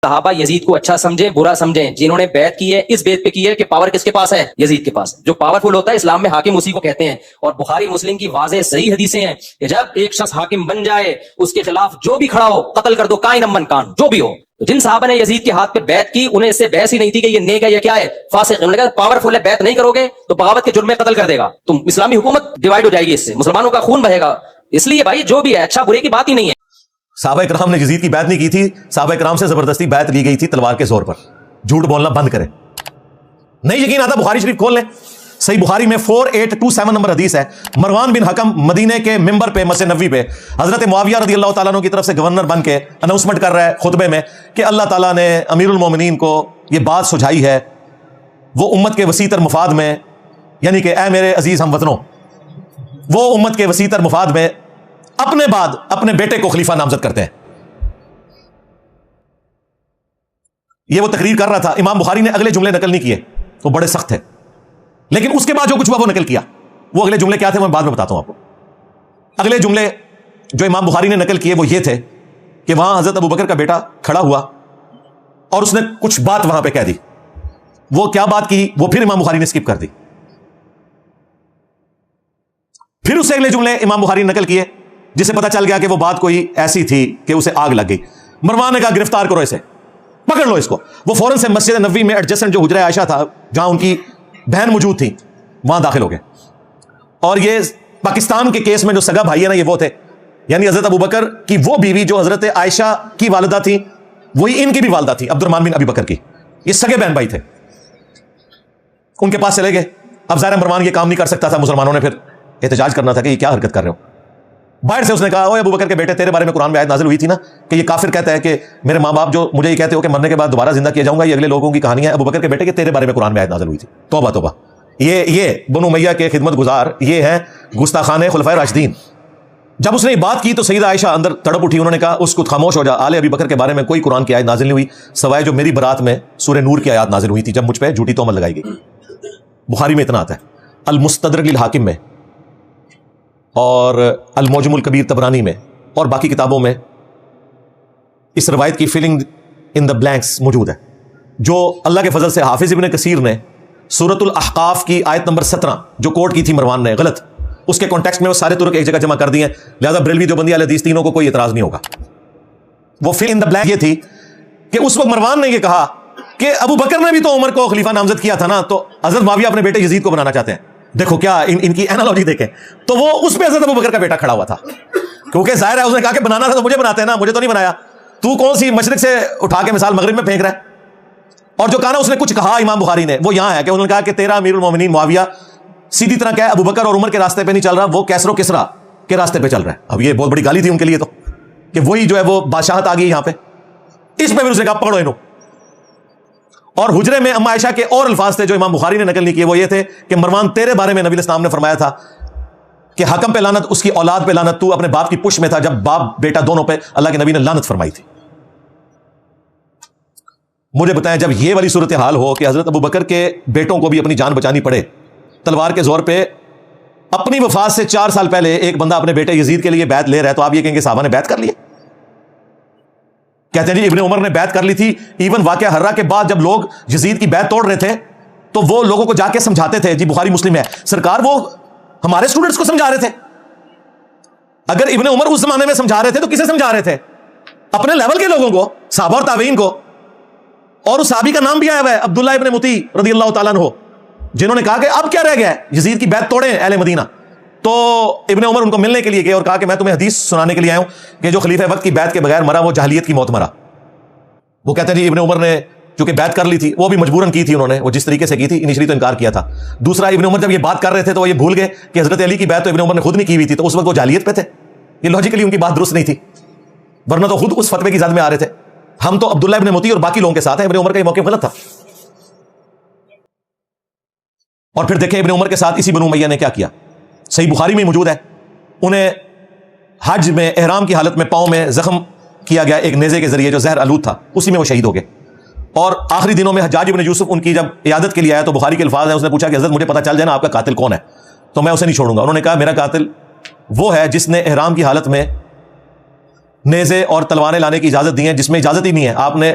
صحابہ یزید کو اچھا سمجھیں برا سمجھیں، جنہوں نے بیعت کی ہے اس بیعت پہ کی ہے کہ پاور کس کے پاس ہے؟ یزید کے پاس۔ جو پاورفل ہوتا ہے اسلام میں حاکم اسی کو کہتے ہیں، اور بخاری مسلم کی واضح صحیح حدیثیں ہیں کہ جب ایک شخص حاکم بن جائے اس کے خلاف جو بھی کھڑا ہو قتل کر دو، کائن من کان، جو بھی ہو۔ تو جن صحابہ نے یزید کے ہاتھ پہ بیعت کی انہیں اس سے بحث ہی نہیں تھی کہ یہ نیک ہے یا کیا ہے، فاسق۔ انہوں نے کہا پاورفل ہے، بیعت نہیں کرو گے تو بغاوت کے جرم میں قتل کر دے گا، تم اسلامی حکومت ڈیوائیڈ ہو جائے گی، اس سے مسلمانوں کا خون بہے گا۔ اس لیے بھائی جو بھی ہے اچھا برے کی بات ہی نہیں ہے۔ صحابہ کرام نے یزید کی بیعت نہیں کی تھی، صحابہ کرام سے زبردستی بیعت لی گئی تھی تلوار کے زور پر۔ جھوٹ بولنا بند کریں۔ نہیں یقین آتا بخاری شریف کھول لیں، صحیح بخاری میں 4827 نمبر حدیث ہے۔ مروان بن حکم مدینے کے ممبر پہ مسجد نبوی پہ حضرت معاویہ رضی اللہ تعالیٰ عنہ کی طرف سے گورنر بن کے اناؤنسمنٹ کر رہا ہے خطبے میں کہ اللہ تعالیٰ نے امیر المومنین کو یہ بات سجھائی ہے، وہ امت کے وسیع تر مفاد میں، یعنی کہ اے میرے عزیز ہم وطنوں، وہ امت کے وسیع تر مفاد میں اپنے بعد اپنے بیٹے کو خلیفہ نامزد کرتے ہیں۔ یہ وہ تقریر کر رہا تھا۔ امام بخاری نے اگلے جملے نقل نہیں کیے، وہ بڑے سخت تھے، لیکن اس کے بعد جو کچھ ہوا وہ نقل کیا۔ وہ اگلے جملے کیا تھے میں بعد میں بتاتا ہوں آپ کو۔ اگلے جملے جو امام بخاری نے نقل کیے وہ یہ تھے کہ وہاں حضرت ابو بکر کا بیٹا کھڑا ہوا اور اس نے کچھ بات وہاں پہ کہہ دی۔ وہ کیا بات کی وہ پھر امام بخاری نے اسکپ کر دی۔ پھر اس سے اگلے جملے امام بخاری نے نقل کیے جسے پتہ چل گیا کہ وہ بات کوئی ایسی تھی کہ اسے آگ لگ گئی۔ مروان نے کہا گرفتار کرو اسے، پکڑ لو اس کو۔ وہ فوراً سے مسجد نبوی میں ایڈجسٹنٹ جو حجرہ عائشہ تھا جہاں ان کی بہن موجود تھی وہاں داخل ہو گئے۔ اور یہ پاکستان کے کیس میں جو سگا بھائی ہے نا یہ وہ تھے، یعنی حضرت ابو بکر کی وہ بیوی جو حضرت عائشہ کی والدہ تھی وہی ان کی بھی والدہ تھی، عبد الرحمن بن ابی بکر کی۔ یہ سگے بہن بھائی تھے۔ ان کے پاس چلے گئے۔ اب ظاہر مروان یہ کام نہیں کر سکتا تھا، مسلمانوں نے پھر احتجاج کرنا تھا کہ یہ کیا حرکت کر رہے ہو۔ باہر سے اس نے کہا اوے ابو بکر کے بیٹے تیرے بارے میں قرآن میں آیت نازل ہوئی تھی نا کہ یہ کافر کہتا ہے کہ میرے ماں باپ جو مجھے یہ کہتے ہو کہ مرنے کے بعد دوبارہ زندہ کیا جاؤں گا، یہ اگلے لوگوں کی کہانی ہے۔ ابو بکر کے بیٹے کہ تیرے بارے میں قرآن میں آیت نازل ہوئی تھی۔ توبہ توبہ، یہ بنو امیہ کے خدمت گزار، یہ ہیں گستاخان خلفائے راشدین۔ جب اس نے یہ بات کی تو سیدہ عائشہ اندر تڑپ اٹھی۔ انہوں نے کہا اس کو خاموش ہو جا، آل ابی بکر کے بارے میں کوئی قرآن کی آیت نازل نہیں ہوئی سوائے جو میری برات میں سورہ نور کی آیات نازل ہوئی تھی جب مجھ پہ جھوٹی تہمت لگائی گئی۔ بخاری میں اتنا آتا ہے، المستدرک للحاکم میں اور المعجم الکبیر طبرانی میں اور باقی کتابوں میں اس روایت کی فلنگ ان دا بلینکس موجود ہے، جو اللہ کے فضل سے حافظ ابن کثیر نے سورۃ الاحقاف کی آیت نمبر 17 جو کوٹ کی تھی مروان نے غلط، اس کے کانٹیکسٹ میں وہ سارے ترک ایک جگہ جمع کر دیے ہیں، لہذا بریلوی دیوبندی اہل حدیث تینوں کو کوئی اعتراض نہیں ہوگا۔ وہ فل ان دا بلینک یہ تھی کہ اس وقت مروان نے یہ کہا کہ ابو بکر نے بھی تو عمر کو خلیفہ نامزد کیا تھا نا، تو حضرت معاویہ اپنے بیٹے یزید کو بنانا چاہتے ہیں۔ دیکھو کیا ان کی اینالوجی دیکھیں، تو وہ اس پہ حضرت ابو بکر کا بیٹا کھڑا ہوا تھا، کیونکہ ظاہر ہے اس نے کہا کہ بنانا تھا تو مجھے بناتے ہیں نا، مجھے تو نہیں بنایا، تو کون سی مشرق سے اٹھا کے مثال مغرب میں پھینک رہا ہے۔ اور جو کہا نا اس نے کچھ کہا امام بخاری نے وہ یہاں ہے کہ انہوں نے کہا کہ تیرا امیر المومنین معاویہ سیدھی طرح کیا ہے ابو بکر اور عمر کے راستے پہ نہیں چل رہا، وہ کیسر و کسرا کے راستے پہ چل رہا ہے۔ اب یہ بہت بڑی گالی تھی ان کے لیے تو کہ وہی جو ہے وہ بادشاہت آ گئی یہاں پہ۔ اس پہ پھر اس نے کہا پکڑو انہوں۔ اور حجرے میں اما عائشہ کے اور الفاظ تھے جو امام بخاری نے نقل نہیں کیے، وہ یہ تھے کہ مروان تیرے بارے میں نبی الاسلام نے فرمایا تھا کہ حکم پہ لعنت، اس کی اولاد پہ لعنت، تو اپنے باپ کی پشت میں تھا جب باپ بیٹا دونوں پہ اللہ کے نبی نے لعنت فرمائی تھی۔ مجھے بتائیں جب یہ والی صورتحال ہو کہ حضرت ابو بکر کے بیٹوں کو بھی اپنی جان بچانی پڑے تلوار کے زور پہ، اپنی وفات سے 4 سال پہلے ایک بندہ اپنے بیٹے یزید کے لیے بیعت لے رہا ہے، تو آپ یہ کہیں گے صحابہ نے بیعت کر لی؟ کہتے ہیں جی ابن عمر نے بیعت کر لی تھی۔ ایون واقعہ ہرہ کے بعد جب لوگ یزید کی بیعت توڑ رہے تھے تو وہ لوگوں کو جا کے سمجھاتے تھے، جی بخاری مسلم ہے، سرکار وہ ہمارے اسٹوڈنٹس کو سمجھا رہے تھے۔ اگر ابن عمر اس زمانے میں سمجھا رہے تھے تو کسے سمجھا رہے تھے؟ اپنے لیول کے لوگوں کو، صحابہ اور تابعین کو۔ اور اس صحابی کا نام بھی آیا ہوا ہے عبداللہ ابن مطیع رضی اللہ تعالیٰ عنہ، جنہوں نے کہا کہ اب کیا رہ گیا ہے، یزید کی بیعت توڑیں اہل مدینہ۔ تو ابن عمر ان کو ملنے کے لیے گئے اور کہا کہ میں تمہیں حدیث سنانے کے لیے آیا ہوں کہ جو خلیفہ وقت کی بیعت کے بغیر مرا وہ جاہلیت کی موت مرا۔ وہ کہتے ہیں جی ابن عمر نے چونکہ بیعت کر لی تھی، وہ بھی مجبوراً کی تھی انہوں نے، وہ جس طریقے سے کی تھی، انیشلی تو انکار کیا تھا۔ دوسرا ابن عمر جب یہ بات کر رہے تھے تو وہ یہ بھول گئے کہ حضرت علی کی بیعت تو ابن عمر نے خود نہیں کی ہوئی تھی، تو اس وقت وہ جاہلیت پہ تھے۔ یہ لاجیکلی ان کی بات درست نہیں تھی، ورنہ تو خود اس فتوے کی زد میں آ رہے تھے۔ ہم تو عبداللہ ابن مطیع اور باقی لوگوں کے ساتھ ہیں، ابن عمر کا یہ موقف غلط تھا۔ اور پھر دیکھیں ابن عمر کے ساتھ اسی بنو امیہ نے کیا کیا، صحیح بخاری میں موجود ہے۔ انہیں حج میں احرام کی حالت میں پاؤں میں زخم کیا گیا ایک نیزے کے ذریعے جو زہر آلود تھا، اسی میں وہ شہید ہو گئے۔ اور آخری دنوں میں حجاج ابن یوسف ان کی جب عیادت کے لیے آیا تو بخاری کے الفاظ ہیں، اس نے پوچھا کہ حضرت مجھے پتہ چل جائے نا آپ کا قاتل کون ہے تو میں اسے نہیں چھوڑوں گا۔ انہوں نے کہا میرا قاتل وہ ہے جس نے احرام کی حالت میں نیزے اور تلواریں لانے کی اجازت دی ہے، جس میں اجازت ہی نہیں ہے، آپ نے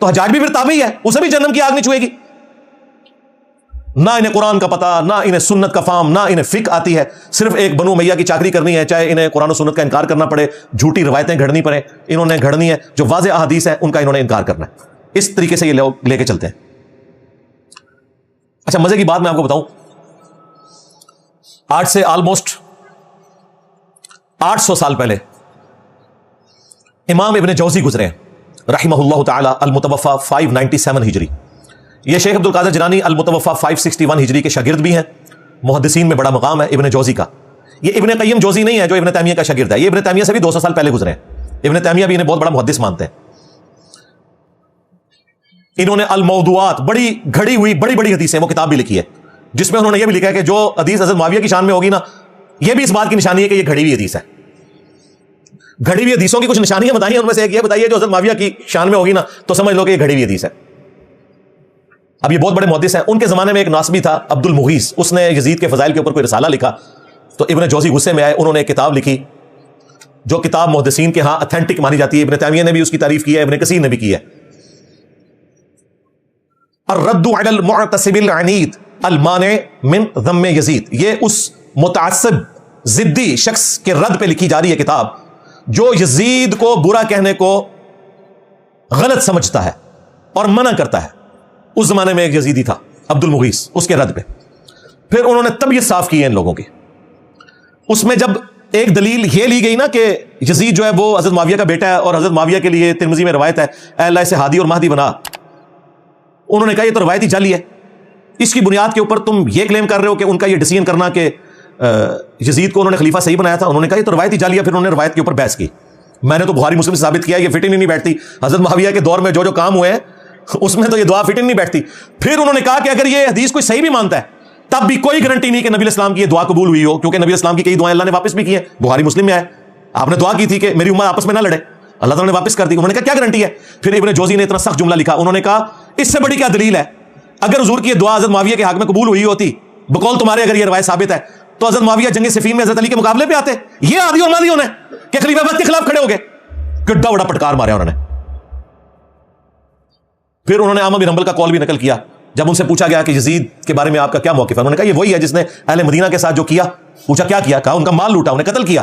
تو حجاج بھی پھر تابعی ہے, اسے بھی جہنم کی آگ نہیں چھوئے گی. نہ انہیں قرآن کا پتہ, نہ انہیں سنت کا فہم, نہ انہیں فقہ آتی ہے, صرف ایک بنو امیہ کی چاکری کرنی ہے, چاہے انہیں قرآن و سنت کا انکار کرنا پڑے, جھوٹی روایتیں گھڑنی پڑے, انہوں نے گھڑنی ہے. جو واضح احادیث ہے ان کا انہوں نے انکار کرنا ہے. اس طریقے سے یہ لوگ لے کے چلتے ہیں. اچھا مزے کی بات میں آپ کو بتاؤں, آج سے آلموسٹ 800 سال پہلے امام ابن جوزی گزرے ہیں رحمہ اللہ تعالی, المتوفى 597 ہجری. یہ شیخ عبد القادر جیلانی المتوفى 561 ہجری کے شاگرد بھی ہیں. محدثین میں بڑا مقام ہے ابن جوزی کا. یہ ابن قیم جوزی نہیں ہے جو ابن تیمیہ کا شاگرد ہے, یہ ابن تیمیہ سے بھی 200 سال پہلے گزرے ہیں. ابن تیمیہ بھی انہیں بہت بڑا محدث مانتے ہیں. انہوں نے الموضوعات, بڑی گھڑی ہوئی بڑی بڑی حدیثیں, وہ کتاب بھی لکھی ہے جس میں انہوں نے یہ بھی لکھا ہے کہ جو حدیث حضرت معاویہ کی شان میں ہوگی نا, یہ بھی اس بات کی نشانی ہے کہ یہ گھڑی ہوئی حدیث ہے. گھڑی ہوئی حدیثوں کی کچھ نشانیاں بتائیے, ان میں سے ایک یہ بتائیے جو حضرت معاویہ کی شان میں ہوگی نا تو سمجھ لو کہ یہ گھڑی ہوئی حدیث ہے. اب یہ بہت بڑے محدث ہیں. ان کے زمانے میں ایک ناسبی تھا عبد المغیث, اس نے یزید کے فضائل کے اوپر کوئی رسالہ لکھا, تو ابن جوزی غصے میں آئے, انہوں نے ایک کتاب لکھی جو کتاب محدثین کے ہاں اتھینٹک مانی جاتی ہے. ابن تیمیہ نے بھی اس کی تعریف کی ہے, ابن کثیر نے بھی کی ہے. الرد علی المعتصب العنید المانع من ذم یزید. یہ اس متعصب ضدی شخص کے رد پہ لکھی جا رہی ہے کتاب جو یزید کو برا کہنے کو غلط سمجھتا ہے اور منع کرتا ہے. اس زمانے میں ایک یزیدی تھا عبد المغیث, اس کے رد پہ پھر انہوں نے طبیعت صاف کی ہے ان لوگوں کی. اس میں جب ایک دلیل یہ لی گئی نا کہ یزید جو ہے وہ حضرت معاویہ کا بیٹا ہے اور حضرت معاویہ کے لیے ترمذی میں روایت ہے اے اللہ اسے ہادی اور مہدی بنا, انہوں نے کہا یہ تو روایتی جعلی ہے, اس کی بنیاد کے اوپر تم یہ کلیم کر رہے ہو کہ ان کا یہ ڈیسیژن کرنا کہ یزید کو انہوں نے خلیفہ صحیح بنایا تھا. انہوں نے کہا یہ تو روایتی جعلی ہے. پھر انہوں نے روایت کے اوپر بحث کی. میں نے تو بخاری مسلم سے ثابت کیا, یہ فٹ نہیں بیٹھتی. حضرت معاویہ کے دور میں جو کام ہوئے ہیں اس میں تو یہ دعا فٹ نہیں بیٹھتی. پھر انہوں نے کہا کہ اگر یہ حدیث کوئی صحیح بھی مانتا ہے تب بھی کوئی گارنٹی نہیں کہ نبی اسلام کی یہ دعا قبول ہوئی ہو, کیونکہ نبی اسلام کی کئی دعائیں اللہ نے واپس بھی کی ہیں. بخاری مسلم میں آئے, آپ نے دعا کی تھی کہ میری امت آپس میں نہ لڑے, اللہ تعالیٰ نے واپس کر دی. انہوں نے کہا کیا گارنٹی ہے. پھر ابن جوزی نے اتنا سخت جملہ لکھا, انہوں نے کہا اس سے بڑی کیا دلیل ہے, اگر حضور کی یہ دعا حضرت معاویہ کے حق میں قبول ہوئی ہوتی بقول تمہارے, اگر یہ روایت ثابت ہے تو حضرت معاویہ جنگ صفین میں حضرت علی کے مقابلے پہ آتے. یہ آدھی اور مادی ہونے کہ خلیفہ وقت کے خلاف کھڑے ہو گئے, کڈا بڑا پٹکار مارا انہوں نے. پھر انہوں نے احمد بن حنبل کا قول بھی نقل کیا. جب ان سے پوچھا گیا کہ یزید کے بارے میں آپ کا کیا موقف ہے, انہوں نے کہا یہ وہی ہے جس نے اہل مدینہ کے ساتھ جو کیا. پوچھا کیا کیا, کہا ان کا مال لوٹا, انہیں قتل کیا.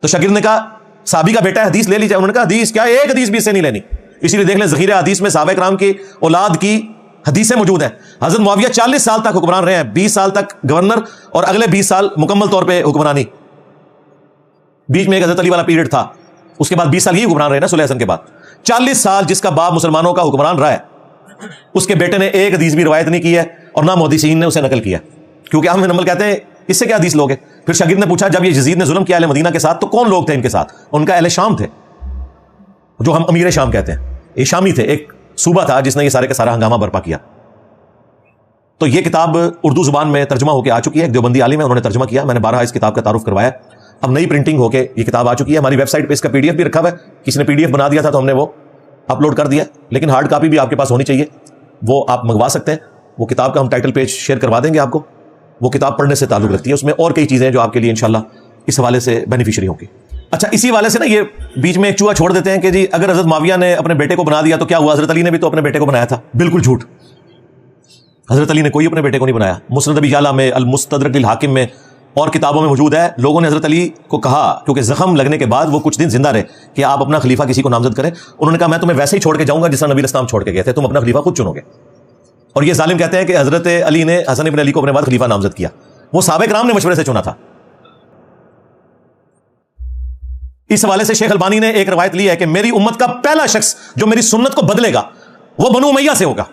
تو شاگرد نے کہا صحابی کا بیٹا ہے, حدیث لے لیجیے. انہوں نے کہا حدیث کیا, ایک حدیث بھی اس سے نہیں لینی. اسی لیے دیکھ لیں ذخیرہ حدیث میں صحابہ کرام کی اولاد کی حدیثیں موجود ہیں. حضرت معاویہ 40 سال تک حکمران رہے ہیں, 20 سال تک گورنر اور اگلے 20 سال مکمل طور پہ حکمرانی. بیچ میں ایک حضرت علی والا پیریڈ تھا, اس کے بعد 20 سال ہی حکمران رہے نا صلح حسن کے بعد. 40 سال جس کا باپ مسلمانوں کا حکمران رہا ہے, اس کے بیٹے نے ایک حدیث بھی روایت نہیں کی ہے اور نہ محدثین نے اسے نقل کیا, کیونکہ احمد بن حنبل کہتے ہیں اس سے کیا حدیث لوگ ہیں. پھر شاگرد نے پوچھا جب یہ یزید نے ظلم کیا اہل مدینہ کے ساتھ تو کون لوگ تھے ان کے ساتھ. ان کا اہل شام تھے, جو ہم امیر شام کہتے ہیں. یہ شامی تھے, ایک صوبہ تھا جس نے یہ سارے کا سارا ہنگامہ برپا کیا. تو یہ کتاب اردو زبان میں ترجمہ ہو کے آ چکی ہے, ایک دیوبندی عالم ہے انہوں نے ترجمہ کیا. میں نے 12 اس کتاب کا تعارف کروایا. اب نئی پرنٹنگ ہو کے یہ کتاب آ چکی ہے. ہماری ویب سائٹ پہ اس کا PDF بھی رکھا ہوا ہے, کسی نے PDF بنا دیا تھا تو ہم نے وہ اپلوڈ کر دیا, لیکن ہارڈ کاپی بھی آپ کے پاس ہونی چاہیے, وہ آپ منگوا سکتے ہیں. وہ کتاب کا ہم ٹائٹل پیج شیئر کروا دیں گے آپ کو. وہ کتاب پڑھنے سے تعلق رکھتی ہے, اس میں اور کئی چیزیں ہیں جو آپ کے لیے انشاءاللہ اس حوالے سے بینیفیشری ہوں گی. اچھا اسی والے سے نا یہ بیچ میں ایک چوہا چھوڑ دیتے ہیں کہ جی اگر حضرت معاویہ نے اپنے بیٹے کو بنا دیا تو کیا ہوا, حضرت علی نے بھی تو اپنے بیٹے کو بنایا تھا. بالکل جھوٹ, حضرت علی نے کوئی اپنے بیٹے کو نہیں بنایا. مسند ابی یعلا میں, المستدرک للحاکم میں اور کتابوں میں موجود ہے. لوگوں نے حضرت علی کو کہا, کیونکہ زخم لگنے کے بعد وہ کچھ دن زندہ رہے, کہ آپ اپنا خلیفہ کسی کو نامزد کریں. انہوں نے کہا میں تمہیں ویسے ہی چھوڑ کے جاؤں گا جس طرح نبی اسلام چھوڑ کے گئے تھے, تم اپنا خلیفہ خود چنو گے. اور یہ ظالم کہتے ہیں کہ حضرت علی نے حسن ابن علی کو اپنے بعد خلیفہ نامزد کیا. وہ صحابہ کرام نے مشورے سے چنا تھا. اس حوالے سے شیخ البانی نے ایک روایت لی ہے کہ میری امت کا پہلا شخص جو میری سنت کو بدلے گا وہ بنو امیہ سے ہوگا.